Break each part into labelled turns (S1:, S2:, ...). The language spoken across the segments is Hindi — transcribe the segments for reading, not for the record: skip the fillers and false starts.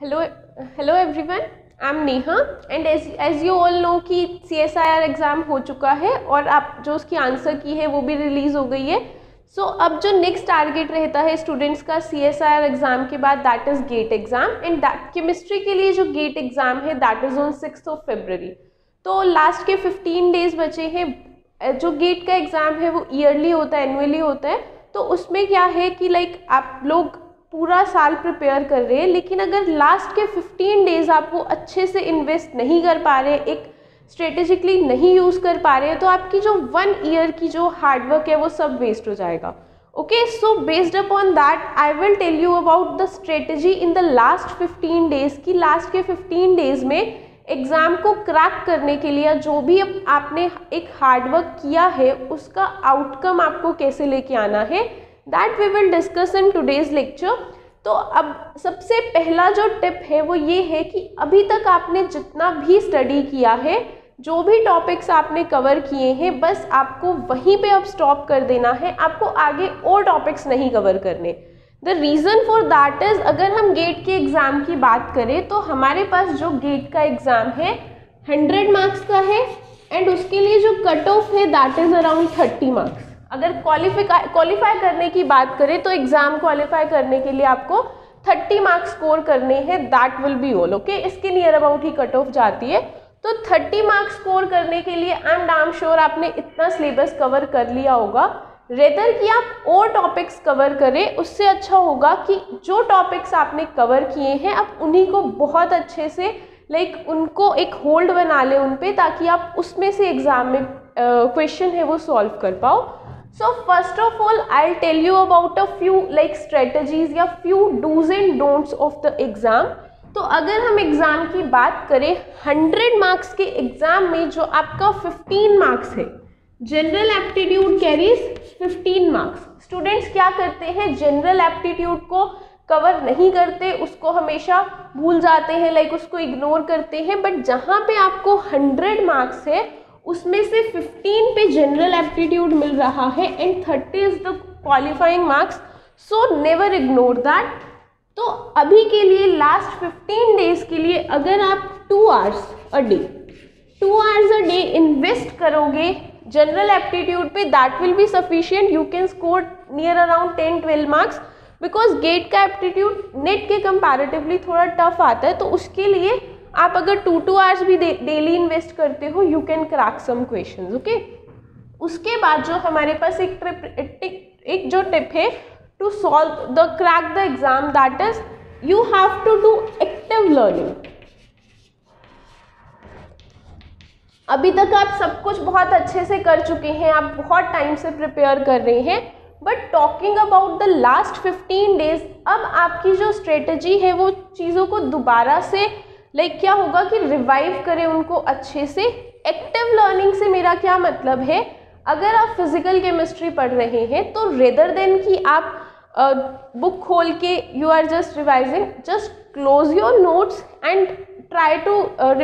S1: Hello everyone, I am Neha and as you all know कि CSIR एग्ज़ाम हो चुका है और आप जो उसकी आंसर की है वो भी रिलीज़ हो गई है। सो अब जो नेक्स्ट टारगेट रहता है स्टूडेंट्स का CSIR एग्ज़ाम के बाद, that is gate exam. And chemistry के लिए जो गेट एग्ज़ाम है दैट इज़ ऑन 6 फरवरी। तो लास्ट के 15 डेज बचे हैं। जो गेट का एग्ज़ाम है वो ईयरली होता है, एनुअली होता है। तो उसमें क्या है कि आप लोग पूरा साल प्रिपेयर कर रहे हैं, लेकिन अगर लास्ट के 15 डेज आप वो अच्छे से इन्वेस्ट नहीं कर पा रहे, एक स्ट्रेटेजिकली नहीं यूज़ कर पा रहे हैं, तो आपकी जो 1 ईयर की जो हार्डवर्क है वो सब वेस्ट हो जाएगा। Okay, so based upon that I will tell you about the strategy in the last 15 days की लास्ट के 15 डेज में एग्ज़ाम को क्रैक करने के लिए जो भी आपने एक हार्डवर्क किया है उसका आउटकम आपको कैसे लेके आना है, that we will discuss in today's lecture. तो अब सबसे पहला जो टिप है वो ये है कि अभी तक आपने जितना भी स्टडी किया है, जो भी टॉपिक्स आपने कवर किए हैं, बस आपको वहीं पे अब स्टॉप कर देना है। आपको आगे और टॉपिक्स नहीं कवर करने। The reason for that is, अगर हम गेट के एग्ज़ाम की बात करें तो हमारे पास जो गेट का एग्ज़ाम है 100 मार्क्स का है एंड उसके लिए जो कट ऑफ है दैट इज़ अराउंड 30 मार्क्स। अगर क्वालिफाई करने की बात करें तो एग्ज़ाम क्वालिफाई करने के लिए आपको 30 मार्क्स स्कोर करने हैं, that will be all. Okay, इसके नियर अबाउट ही कट ऑफ जाती है। तो 30 मार्क्स स्कोर करने के लिए आई एम डैम श्योर आपने इतना सिलेबस कवर कर लिया होगा। रेदर कि आप और टॉपिक्स कवर करें, उससे अच्छा होगा कि जो टॉपिक्स आपने कवर किए हैं आप उन्हीं को बहुत अच्छे से उनको एक होल्ड बना लें उन पे, ताकि आप उसमें से एग्ज़ाम में क्वेश्चन है वो सॉल्व कर पाओ। So first of all, I'll tell you about a few strategies या few do's and don'ts of the exam। तो अगर हम एग्ज़ाम की बात करें, 100 मार्क्स के एग्ज़ाम में जो आपका 15 मार्क्स है, general aptitude carries 15 marks. Students क्या करते हैं, जनरल एप्टीट्यूड को कवर नहीं करते, उसको हमेशा भूल जाते हैं, उसको इग्नोर करते हैं। बट जहाँ पे आपको 100 मार्क्स है उसमें से 15 पे जनरल एप्टीट्यूड मिल रहा है and 30 is the qualifying marks, so never ignore that. तो अभी के लिए लास्ट 15 डेज के लिए अगर आप 2 आवर्स अ डे इन्वेस्ट करोगे जनरल एप्टीट्यूड पे, that will be sufficient. You can score near around 10-12 marks, because gate का एप्टीट्यूड नेट के कंपैरेटिवली थोड़ा टफ आता है। तो उसके लिए आप अगर 2 आवर्स भी डेली इन्वेस्ट करते हो, you can crack some questions. Okay, उसके बाद जो हमारे पास एक जो टिप है to solve the crack the exam, that is you have to do active learning. अभी तक आप सब कुछ बहुत अच्छे से कर चुके हैं, आप बहुत टाइम से प्रिपेयर कर रहे हैं, but talking about the last 15 days, अब आपकी जो स्ट्रेटेजी है वो चीज़ों को दोबारा से क्या होगा कि रिवाइव करें उनको अच्छे से। एक्टिव लर्निंग से मेरा क्या मतलब है, अगर आप फिजिकल केमिस्ट्री पढ़ रहे हैं तो रेदर देन कि आप बुक खोल के you are just revising, just close your notes and try to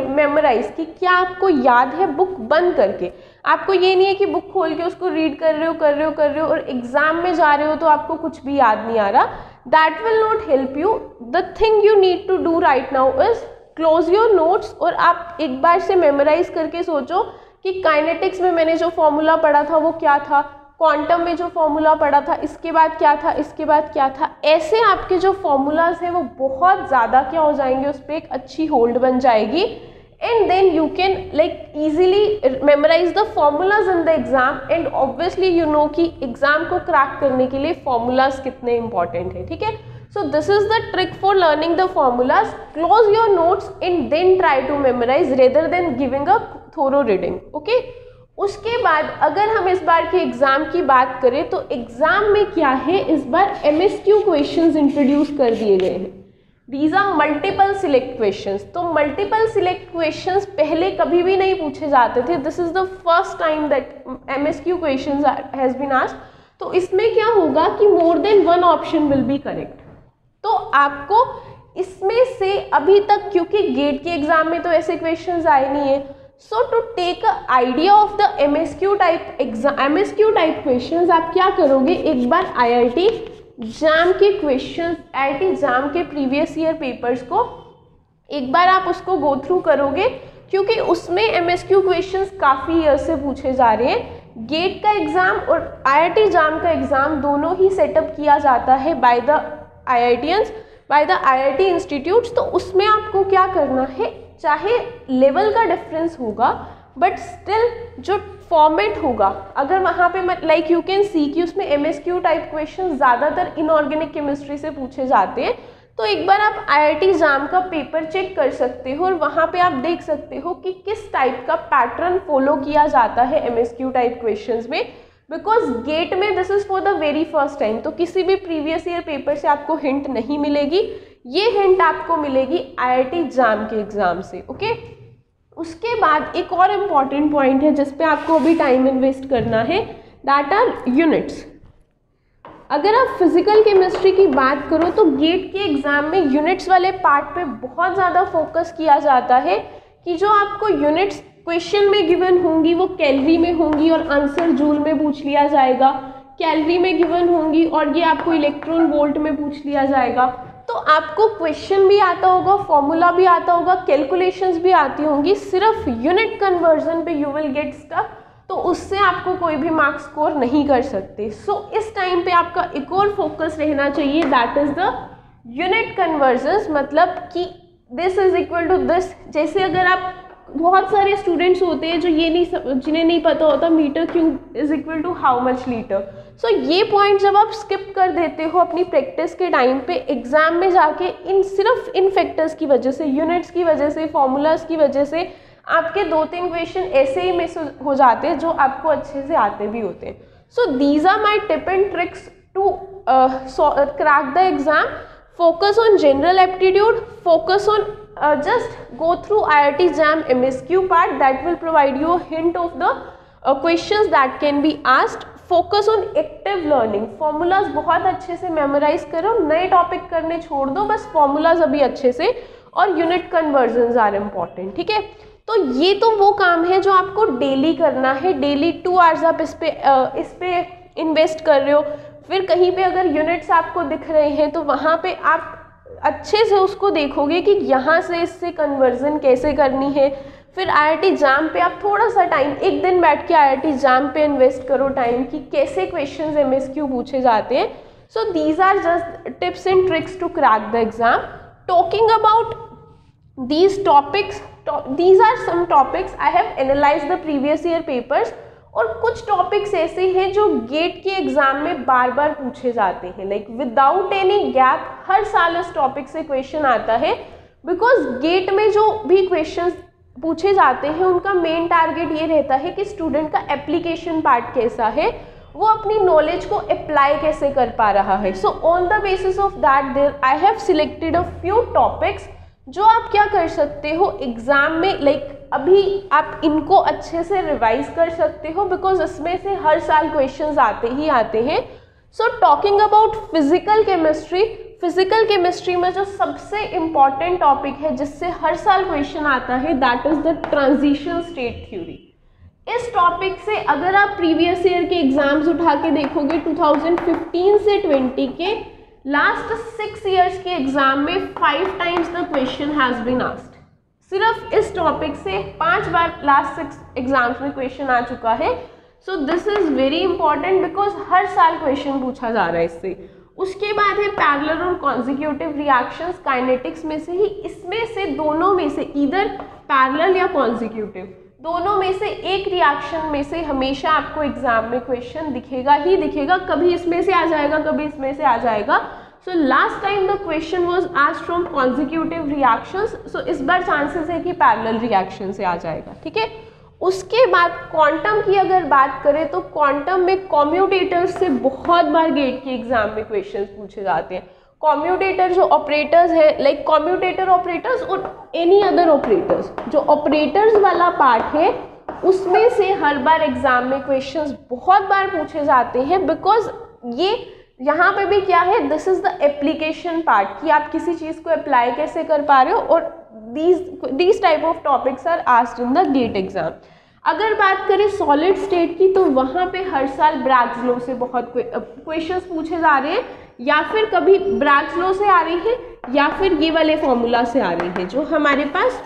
S1: memorise कि क्या आपको याद है बुक बंद करके। आपको ये नहीं है कि बुक खोल के उसको रीड कर रहे हो और एग्जाम में जा रहे हो तो आपको कुछ भी याद नहीं आ रहा। That will not help you. The thing you need to do right now is close your notes और आप एक बार से मेमोराइज करके सोचो कि काइनेटिक्स में मैंने जो फॉर्मूला पढ़ा था वो क्या था, क्वांटम में जो फॉर्मूला पढ़ा था इसके बाद क्या था, इसके बाद क्या था। ऐसे आपके जो फॉर्मूलाज हैं वो बहुत ज़्यादा क्या हो जाएंगे, उस पर एक अच्छी होल्ड बन जाएगी and then you can easily memorise the formulas in the exam. And obviously you know कि एग्जाम को क्रैक करने के लिए फॉर्मूलाज कितने इंपॉर्टेंट है। ठीक है, so this is the trick for learning the formulas. Close your notes and then try to memorize rather than giving a thorough reading. Okay? उसके बाद अगर हम इस बार के एग्ज़ाम की बात करें तो एग्ज़ाम में क्या है, इस बार MSQ क्वेश्चंस इंट्रोड्यूस कर दिए गए हैं। These are multiple select questions. तो multiple select questions पहले कभी भी नहीं पूछे जाते थे। This is the first time that MSQ questions has been asked. तो इसमें क्या होगा कि more than one option will be correct. तो आपको इसमें से अभी तक, क्योंकि गेट के एग्जाम में तो ऐसे क्वेश्चंस आए नहीं है, so to take a idea of the MSQ type questions, आप क्या करोगे, एक बार IIT JAM के क्वेश्चंस, IIT JAM के प्रीवियस ईयर पेपर्स को एक बार आप उसको गो थ्रू करोगे, क्योंकि उसमें MSQ क्वेश्चंस काफ़ी ईयर से पूछे जा रहे हैं। गेट का एग्ज़ाम और IIT JAM का एग्ज़ाम दोनों ही सेटअप किया जाता है by the IITians, by the IIT institutes. तो उसमें आपको क्या करना है, चाहे लेवल का डिफरेंस होगा बट स्टिल जो फॉर्मेट होगा, अगर वहाँ पे लाइक यू कैन सी कि उसमें MSQ टाइप क्वेश्चन ज़्यादातर इनऑर्गेनिक केमिस्ट्री से पूछे जाते हैं, तो एक बार आप IIT JAM का पेपर चेक कर सकते हो और वहाँ पे आप देख सकते हो कि किस टाइप का पैटर्न फॉलो किया जाता है MSQ टाइप क्वेश्चंस में। बिकॉज गेट में this is for the very first time, तो किसी भी प्रीवियस ईयर पेपर से आपको हिंट नहीं मिलेगी, ये हिंट आपको मिलेगी IIT JAM के एग्ज़ाम से। ओके, उसके बाद एक और इम्पॉर्टेंट पॉइंट है जिस पे आपको अभी टाइम इन्वेस्ट करना है, दैट आर यूनिट्स। अगर आप फिजिकल केमिस्ट्री की बात करो तो गेट के एग्ज़ाम में यूनिट्स वाले पार्ट पे बहुत ज़्यादा फोकस किया जाता है कि जो आपको यूनिट्स क्वेश्चन में गिवन होंगी वो कैलोरी में होंगी और आंसर जूल में पूछ लिया जाएगा, कैलोरी में गिवन होंगी और ये आपको इलेक्ट्रॉन वोल्ट में पूछ लिया जाएगा। तो आपको क्वेश्चन भी आता होगा, फॉर्मूला भी आता होगा, कैलकुलेशंस भी आती होंगी, सिर्फ यूनिट कन्वर्जन पे यू विल गेट स्टक, तो उससे आपको कोई भी मार्क्स स्कोर नहीं कर सकते। सो इस टाइम पे आपका एक और फोकस रहना चाहिए, that is the unit conversions, मतलब कि this is equal to this. जैसे अगर आप, बहुत सारे स्टूडेंट्स होते हैं जो ये नहीं, जिन्हें नहीं पता होता metre cube is equal to how much litre. So ये पॉइंट जब आप स्किप कर देते हो अपनी प्रैक्टिस के टाइम पे, एग्जाम में जाके सिर्फ इन फैक्टर्स की वजह से, यूनिट्स की वजह से, फॉर्मूलाज की वजह से आपके 2-3 क्वेश्चन ऐसे ही मिस हो जाते हैं जो आपको अच्छे से आते भी होते हैं। So these are my tip and tricks to crack the exam. Focus on general aptitude, focus on just go through IIT JAM MSQ part, that will provide you a hint of the questions that can be asked. Focus on active learning, formulas बहुत अच्छे से memorize करो, नए टॉपिक करने छोड़ दो, बस formulas अभी अच्छे से, और unit conversions are important, ठीक है। तो ये तो वो काम है जो आपको डेली करना है, डेली 2 आवर्स आप इस पे इन्वेस्ट कर रहे हो। फिर कहीं पे अगर यूनिट्स आपको दिख रहे हैं तो वहाँ पे आप अच्छे से उसको देखोगे कि यहाँ से इससे कन्वर्जन कैसे करनी है। फिर IIT JAM पे आप थोड़ा सा टाइम, एक दिन बैठ के IIT JAM पे इन्वेस्ट करो टाइम कि कैसे क्वेश्चंस MSQ पूछे जाते हैं। So these are just tips and tricks to crack the exam. Talking about these topics, these are some topics I have analyzed the previous year papers, और कुछ टॉपिक्स ऐसे हैं जो गेट के एग्जाम में बार बार पूछे जाते हैं, लाइक विदाउट एनी गैप हर साल इस टॉपिक से क्वेश्चन आता है। बिकॉज गेट में जो भी क्वेश्चंस पूछे जाते हैं उनका मेन टारगेट ये रहता है कि स्टूडेंट का एप्लीकेशन पार्ट कैसा है, वो अपनी नॉलेज को अप्लाई कैसे कर पा रहा है। So on the basis of that there I have selected a few topics जो आप क्या कर सकते हो एग्जाम में, लाइक अभी आप इनको अच्छे से रिवाइज कर सकते हो, बिकॉज इसमें से हर साल क्वेश्चंस आते ही आते हैं। So talking about physical chemistry, physical chemistry में जो सबसे इम्पॉर्टेंट टॉपिक है जिससे हर साल क्वेश्चन आता है, that is the transition state theory. इस टॉपिक से अगर आप प्रीवियस ईयर के एग्जाम्स उठा के देखोगे 2015 से 20 के लास्ट 6 ईयर्स के एग्जाम में 5 times the question has been asked. सिर्फ इस टॉपिक से 5 बार लास्ट 6 एग्जाम्स में क्वेश्चन आ चुका है। So this is very important because हर साल क्वेश्चन पूछा जा रहा है इससे। उसके बाद है पैरेलल और कॉन्जिक्यूटिव रिएक्शंस, काइनेटिक्स में से ही, इसमें से दोनों में से ईदर पैरेलल या कॉन्जिक्यूटिव, दोनों में से एक रिएक्शन में से हमेशा आपको एग्जाम में क्वेश्चन दिखेगा ही दिखेगा, कभी इसमें से आ जाएगा कभी इसमें से आ जाएगा। So last time the question was asked from consecutive reactions, so इस बार चांसेस है कि पैरेलल रिएक्शन से आ जाएगा, ठीक है। उसके बाद क्वांटम की अगर बात करें तो क्वांटम में कॉम्यूटेटर्स से बहुत बार गेट के एग्जाम में क्वेश्चंस पूछे जाते हैं। कॉम्यूटेटर जो ऑपरेटर्स है, लाइक कॉम्यूटेटर ऑपरेटर्स और एनी अदर ऑपरेटर्स, जो ऑपरेटर्स वाला पार्ट है उसमें से हर बार एग्जाम में क्वेश्चंस बहुत बार पूछे जाते हैं। बिकॉज ये यहाँ पे भी क्या है, this is the application part, कि आप किसी चीज़ को अप्लाई कैसे कर पा रहे हो, और these type of topics are asked in the GATE exam. अगर बात करें सॉलिड स्टेट की तो वहाँ पे हर साल ब्रैग्स लॉ से बहुत क्वेश्चंस पूछे जा रहे हैं, या फिर कभी ब्रैग्स लॉ से आ रही है या फिर ये वाले फॉर्मूला से आ रही है, जो हमारे पास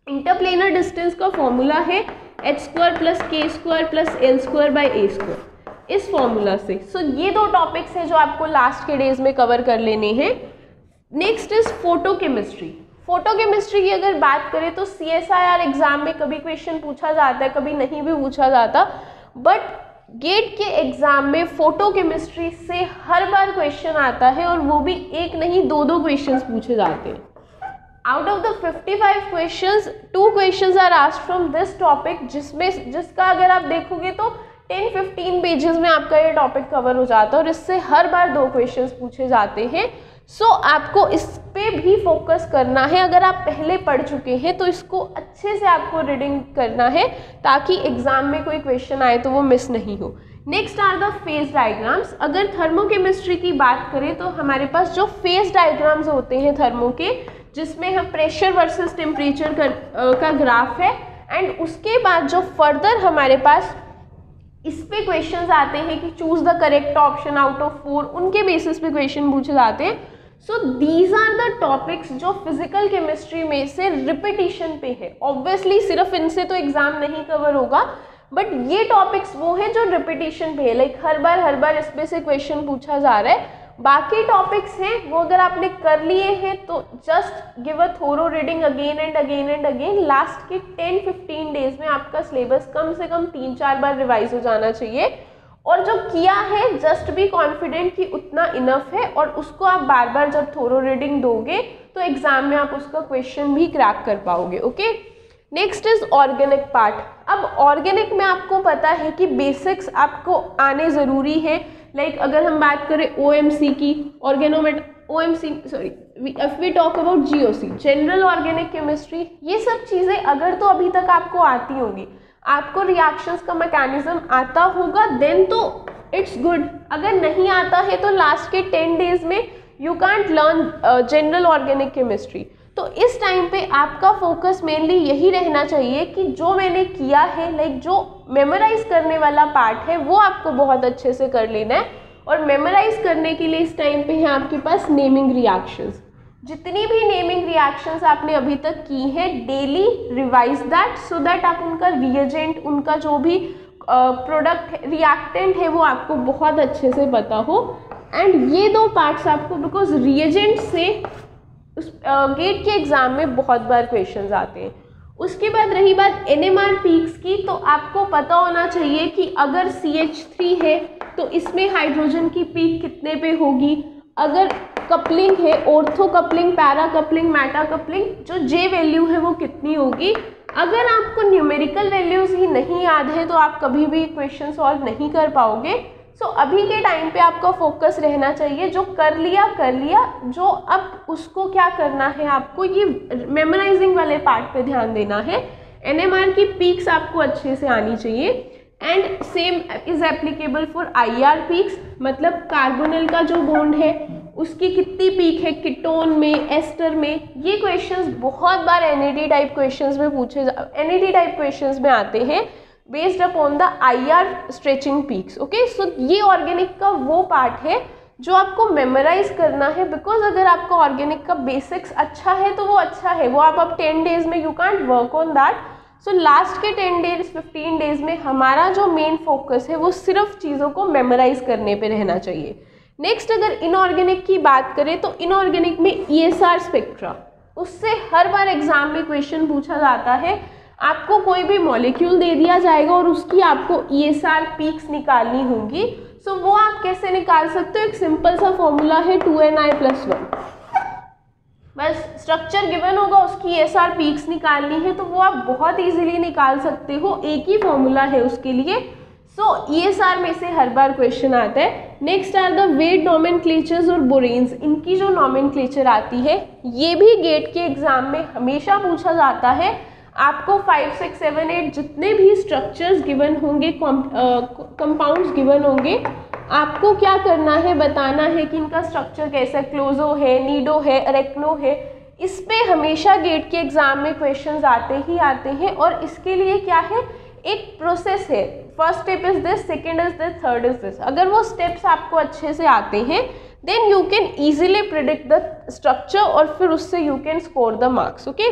S1: इंटरप्लेनर डिस्टेंस का फॉर्मूला है h² + k² + l² / a², इस फॉर्मूला से। सो ये दो टॉपिक्स हैं जो आपको लास्ट के डेज में कवर कर लेने हैं। Next is photochemistry. फोटोकेमिस्ट्री की अगर बात करें तो CSIR एग्जाम में कभी क्वेश्चन पूछा जाता है, कभी नहीं भी पूछा जाता, बट गेट के एग्जाम में फोटोकेमिस्ट्री से हर बार क्वेश्चन आता है, और वो भी एक नहीं 2 क्वेश्चंस पूछे जाते हैं। Out of the 55 questions 2 questions are asked from this topic, जिसका अगर आप देखोगे तो 10-15 पेजेस में आपका ये टॉपिक कवर हो जाता है, और इससे हर बार 2 क्वेश्चंस पूछे जाते हैं। सो आपको इस पे भी फोकस करना है। अगर आप पहले पढ़ चुके हैं तो इसको अच्छे से आपको रीडिंग करना है, ताकि एग्जाम में कोई क्वेश्चन आए तो वो मिस नहीं हो। Next are the phase diagrams. अगर थर्मोकेमिस्ट्री की बात करें तो हमारे पास जो फेज डायग्राम्स होते हैं थर्मो के, जिसमें हम प्रेशर वर्सेस टेम्परेचर का ग्राफ है, एंड उसके बाद जो फर्दर हमारे पास इस पे क्वेश्चंस आते हैं कि choose the correct option out of 4, उनके बेसिस पे क्वेश्चन पूछे जाते हैं। So these are the topics जो फिजिकल केमिस्ट्री में से रिपीटिशन पे है। ऑब्वियसली सिर्फ इनसे तो एग्जाम नहीं कवर होगा, बट ये टॉपिक्स वो है जो रिपीटिशन पे है, लाइक हर बार इस पे से क्वेश्चन पूछा जा रहा है। बाकी टॉपिक्स हैं वो अगर आपने कर लिए हैं तो just give a thorough reading again and again and again. Last के 10-15 डेज में आपका सिलेबस कम से कम 3-4 बार रिवाइज हो जाना चाहिए, और जो किया है जस्ट बी कॉन्फिडेंट कि उतना इनफ है, और उसको आप बार बार जब थोरो रीडिंग दोगे तो एग्जाम में आप उसका क्वेश्चन भी क्रैक कर पाओगे। Okay, next is organic part. अब ऑर्गेनिक में आपको पता है कि बेसिक्स आपको आने ज़रूरी है। लाइक अगर हम बात करें OMC की, if we talk about GOC, general organic chemistry, ये सब चीज़ें अगर तो अभी तक आपको आती होंगी, आपको रिएक्शंस का मैकेनिज्म आता होगा, देन तो इट्स गुड। अगर नहीं आता है तो लास्ट के 10 डेज में you can't learn general organic chemistry. तो इस टाइम पे आपका फोकस मेनली यही रहना चाहिए कि जो मैंने किया है, लाइक जो मेमोराइज करने वाला पार्ट है वो आपको बहुत अच्छे से कर लेना है। और मेमोराइज करने के लिए इस टाइम पे है आपके पास नेमिंग रिएक्शंस। जितनी भी नेमिंग रिएक्शंस आपने अभी तक की है, daily revise that, so that आप उनका रिएजेंट, उनका जो भी प्रोडक्ट रिएक्टेंट है वो आपको बहुत अच्छे से पता हो। एंड ये 2 पार्ट्स आपको, बिकॉज रिएजेंट से उस गेट के एग्ज़ाम में बहुत बार क्वेश्चंस आते हैं। उसके बाद रही बात NMR पीक्स की, तो आपको पता होना चाहिए कि अगर CH3 है तो इसमें हाइड्रोजन की पीक कितने पे होगी। अगर कपलिंग है, ortho coupling, para coupling, Meta coupling, जो J वैल्यू है वो कितनी होगी। अगर आपको न्यूमेरिकल वैल्यूज़ ही नहीं याद है तो आप कभी भी क्वेश्चन सॉल्व नहीं कर पाओगे। सो अभी के टाइम पे आपका फोकस रहना चाहिए, जो कर लिया, जो अब उसको क्या करना है, आपको ये मेमोराइजिंग वाले पार्ट पे ध्यान देना है। NMR की पीक्स आपको अच्छे से आनी चाहिए, and same is applicable for IR peaks, मतलब कार्बोनिल का जो बॉन्ड है उसकी कितनी पीक है कीटोन में, एस्टर में। ये क्वेश्चंस बहुत बार NAT टाइप क्वेश्चंस में NAT टाइप क्वेश्चंस में आते हैं, based upon the IR stretching peaks. Okay, so ये ऑर्गेनिक का वो पार्ट है जो आपको मेमोराइज करना है, बिकॉज अगर आपका ऑर्गेनिक का बेसिक्स अच्छा है तो वो अच्छा है, वो आप अब 10 डेज में you can't work on that. So last के 10 डेज 15 डेज में हमारा जो मेन फोकस है वो सिर्फ चीज़ों को मेमोराइज करने पे रहना चाहिए। नेक्स्ट अगर इनऑर्गेनिक की बात करें तो इनऑर्गेनिक में ESR स्पेक्ट्रा, उससे हर बार एग्जाम में क्वेश्चन पूछा जाता है। आपको कोई भी मॉलिक्यूल दे दिया जाएगा और उसकी आपको ESR पीक्स निकालनी होंगी। सो वो आप कैसे निकाल सकते हो, एक सिंपल सा फॉर्मूला है 2Ni+1। बस स्ट्रक्चर गिवन होगा, उसकी ESR पीक्स निकालनी है तो वो आप बहुत इजीली निकाल सकते हो, एक ही फॉर्मूला है उसके लिए। सो ESR में से हर बार क्वेश्चन आता है। नेक्स्ट आर द वेट नॉमेनक्लेचर्स और बोरेन्स, इनकी जो नॉमेनक्लेचर आती है ये भी गेट के एग्जाम में हमेशा पूछा जाता है। आपको 5, 6, 7, 8 जितने भी स्ट्रक्चर्स गिवन होंगे, कंपाउंड्स गिवन होंगे, आपको क्या करना है, बताना है कि इनका स्ट्रक्चर कैसा, क्लोजो है, नीडो है, अरेक्नो है। इस पे हमेशा गेट के एग्जाम में क्वेश्चंस आते ही आते हैं, और इसके लिए क्या है, एक प्रोसेस है। First step is this, second is this, third is this. अगर वो स्टेप्स आपको अच्छे से आते हैं then you can easily predict the structure और फिर उससे you can score the marks. Okay,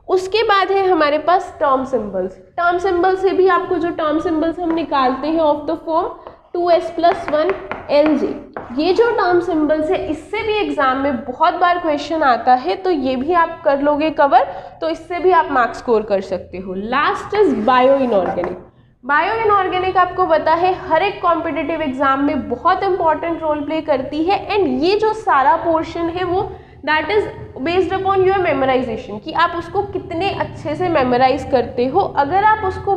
S1: उसके बाद है हमारे पास टर्म सिंबल्स। टर्म सिंबल से भी आपको जो टर्म सिंबल्स हम निकालते हैं of the form 2s+1 LJ, ये जो टर्म सिंबल्स है इससे भी एग्जाम में बहुत बार क्वेश्चन आता है, तो ये भी आप कर लोगे कवर, तो इससे भी आप मार्क्स स्कोर कर सकते हो। Last is bio inorganic. Bio inorganic आपको पता है हर एक कॉम्पिटिटिव एग्जाम में बहुत इंपॉर्टेंट रोल प्ले करती है, एंड ये जो सारा पोर्शन है वो that is based upon your memorisation, कि आप उसको कितने अच्छे से मेमोराइज करते हो। अगर आप उसको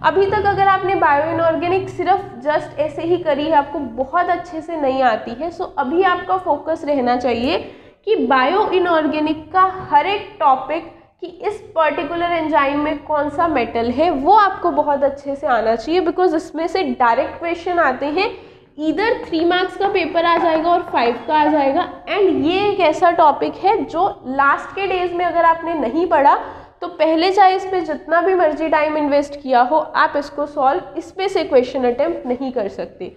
S1: अभी तक अगर आपने बायो इनऑर्गेनिक सिर्फ जस्ट ऐसे ही करी है, आपको बहुत अच्छे से नहीं आती है, सो अभी आपका फोकस रहना चाहिए कि बायो इनऑर्गेनिक का हर एक टॉपिक कि इस पर्टिकुलर एंजाइम में कौन सा मेटल है वो आपको बहुत अच्छे से आना चाहिए, बिकॉज इसमें से डायरेक्ट क्वेश्चन आते हैं, इधर 3 मार्क्स का पेपर आ जाएगा और 5 का आ जाएगा। एंड ये एक ऐसा टॉपिक है जो लास्ट के डेज में अगर आपने नहीं पढ़ा तो पहले चाहे इस पे जितना भी मर्जी टाइम इन्वेस्ट किया हो, आप इसको सॉल्व इस पे से क्वेश्चन अटेम्प्ट नहीं कर सकते।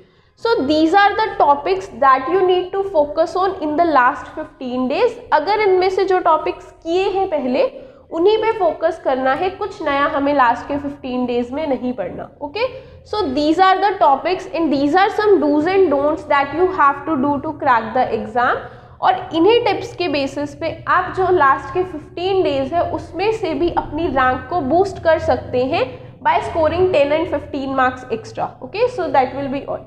S1: So these are the topics that you need to focus on in the last 15 days. अगर इनमें से जो टॉपिक्स किए हैं पहले उन्हीं पे फोकस करना है, कुछ नया हमें लास्ट के 15 डेज में नहीं पढ़ना। Okay, so these are the topics and these are some dos and don'ts that you have to do to crack the exam. और इन्हीं टिप्स के बेसिस पे आप जो लास्ट के 15 डेज है उसमें से भी अपनी रैंक को बूस्ट कर सकते हैं by scoring 10 and 15 marks extra. Okay, so that will be all.